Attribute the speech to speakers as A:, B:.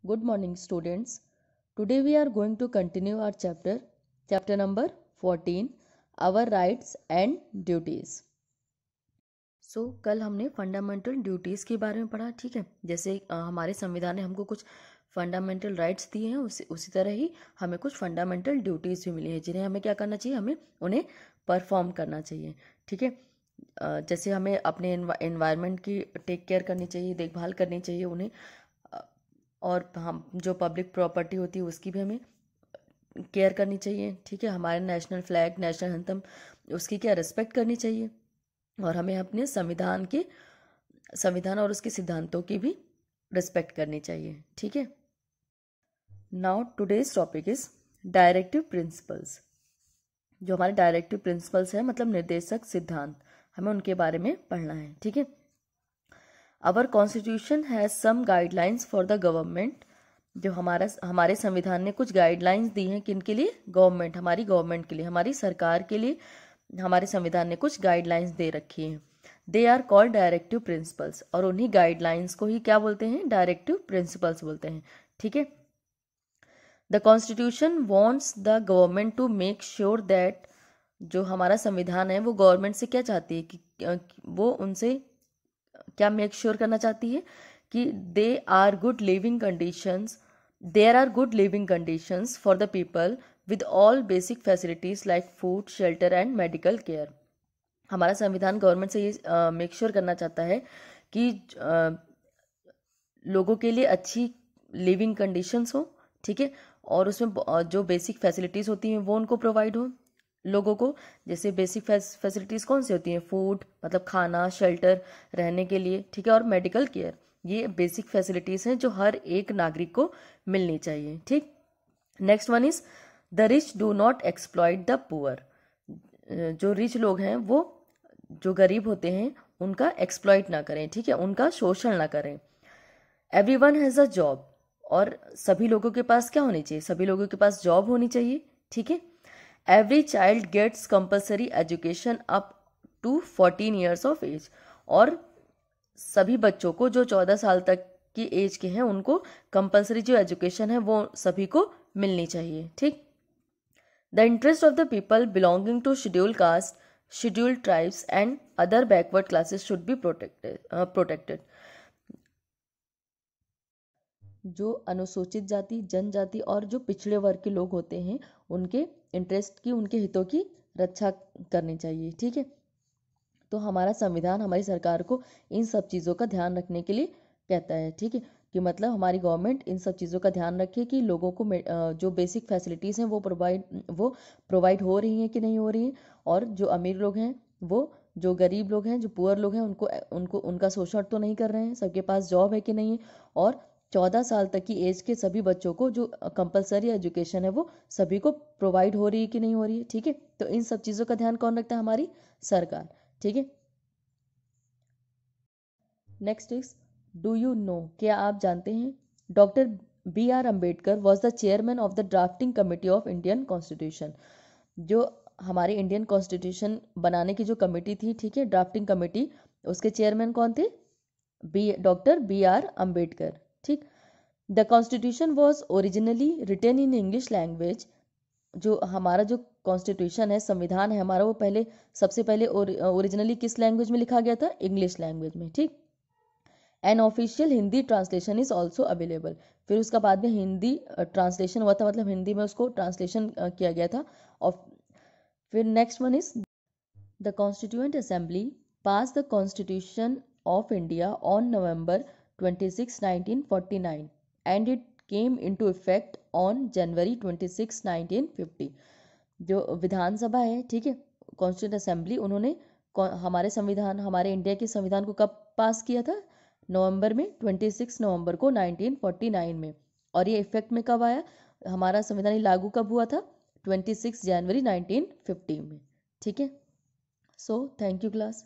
A: Good morning, students. Today we are going to continue our chapter number 14, Our Rights and Duties. कल हमने fundamental duties के बारे में पढ़ा, ठीक है। जैसे हमारे संविधान ने हमको कुछ फंडामेंटल राइट्स दिए हैं, उसी तरह ही हमें कुछ फंडामेंटल ड्यूटीज़ भी मिली हैं, जिन्हें हमें क्या करना चाहिए, हमें उन्हें परफॉर्म करना चाहिए, ठीक है। जैसे हमें अपने एनवायरनमेंट की टेक केयर करनी चाहिए, देखभाल करनी चाहिए उन्हें, और हम जो पब्लिक प्रॉपर्टी होती है उसकी भी हमें केयर करनी चाहिए, ठीक है। हमारे नेशनल फ्लैग, नेशनल एंथम, उसकी क्या रिस्पेक्ट करनी चाहिए, और हमें अपने संविधान और उसके सिद्धांतों की भी रिस्पेक्ट करनी चाहिए, ठीक है। Now today's topic is directive principles. जो हमारे डायरेक्टिव प्रिंसिपल्स हैं, मतलब निर्देशक सिद्धांत, हमें उनके बारे में पढ़ना है, ठीक है। Our constitution has some guidelines for the government. जो हमारे संविधान ने कुछ गाइडलाइंस दी हैं, किन के लिए, गवर्नमेंट, हमारी गवर्नमेंट के लिए, हमारी सरकार के लिए हमारे संविधान ने कुछ गाइडलाइंस दे रखी हैं। They are called directive principles, और उन्हीं गाइडलाइंस को ही क्या बोलते हैं, डायरेक्टिव प्रिंसिपल्स बोलते हैं, ठीक है। The constitution wants the government to make sure that, जो हमारा संविधान है वो गवर्नमेंट से क्या चाहती है कि वो उनसे क्या मेक श्योर करना चाहती है कि there are good living conditions for the people with all basic facilities like food, shelter and medical care. हमारा संविधान गवर्नमेंट से ये मेक श्योर करना चाहता है कि लोगों के लिए अच्छी लिविंग कंडीशंस हो, ठीक है, और उसमें जो बेसिक फैसिलिटीज़ होती हैं वो उनको प्रोवाइड हो लोगों को। जैसे बेसिक फैसिलिटीज़ कौन सी होती हैं, फूड मतलब खाना, शेल्टर रहने के लिए, ठीक है, और मेडिकल केयर, ये बेसिक फैसिलिटीज़ हैं जो हर एक नागरिक को मिलनी चाहिए, ठीक। Next one is the rich do not exploit the poor. जो रिच लोग हैं वो जो गरीब होते हैं उनका एक्सप्लॉइट ना करें, ठीक है, उनका शोषण ना करें। एवरीवन हैज़ अ जॉब, और सभी लोगों के पास क्या होनी चाहिए, सभी लोगों के पास जॉब होनी चाहिए, ठीक है। Every child gets compulsory education up to 14 years of age, और सभी बच्चों को जो 14 साल तक की एज के हैं उनको कंपल्सरी जो एजुकेशन है वो सभी को मिलनी चाहिए, ठीक। The interest of the people belonging to schedule caste, scheduled tribes and other backward classes should be protected. जो अनुसूचित जाति, जनजाति और जो पिछड़े वर्ग के लोग होते हैं उनके इंटरेस्ट की, उनके हितों की रक्षा करनी चाहिए, ठीक है। तो हमारा संविधान हमारी सरकार को इन सब चीज़ों का ध्यान रखने के लिए कहता है, ठीक है, कि मतलब हमारी गवर्नमेंट इन सब चीज़ों का ध्यान रखे कि लोगों को जो बेसिक फैसिलिटीज़ हैं वो प्रोवाइड हो रही हैं कि नहीं हो रही हैं, और जो अमीर लोग हैं वो, जो गरीब लोग हैं, जो पुअर लोग हैं, उनको उनका शोषण तो नहीं कर रहे हैं, सबके पास जॉब है कि नहीं है, और 14 साल तक की एज के सभी बच्चों को जो कंपलसरी एजुकेशन है वो सभी को प्रोवाइड हो रही है कि नहीं हो रही है, ठीक है। तो इन सब चीज़ों का ध्यान कौन रखता है, हमारी सरकार, ठीक है। Next is do you know, क्या आप जानते हैं, doctor B.R. Ambedkar was the chairman of the drafting committee of Indian constitution. जो हमारे इंडियन कॉन्स्टिट्यूशन बनाने की जो कमेटी थी, ठीक है, ड्राफ्टिंग कमेटी, उसके चेयरमैन कौन थे, डॉक्टर B.R. अम्बेडकर, ठीक। The constitution was originally written in English language. जो हमारा जो कॉन्स्टिट्यूशन है, संविधान है हमारा, वो सबसे पहले ओरिजिनली किस लैंग्वेज में लिखा गया था, इंग्लिश लैंग्वेज में, ठीक। An official Hindi translation is also available. फिर उसका बाद में हिंदी ट्रांसलेशन हुआ था, मतलब हिंदी में उसको ट्रांसलेशन किया गया था। और फिर next one is the constituent assembly pass the constitution of India on November 26, 1949 and it came into effect on January 26, 1950। जो विधानसभा है, ठीक है, कॉन्स्टिट्यूएंट असेंबली, उन्होंने हमारे इंडिया के संविधान को कब पास किया था, नवंबर में, 26 नवंबर को 1949 में। और ये इफेक्ट में कब आया, हमारा संविधान लागू कब हुआ था, 26 जनवरी 1950 में, ठीक है। So thank you class.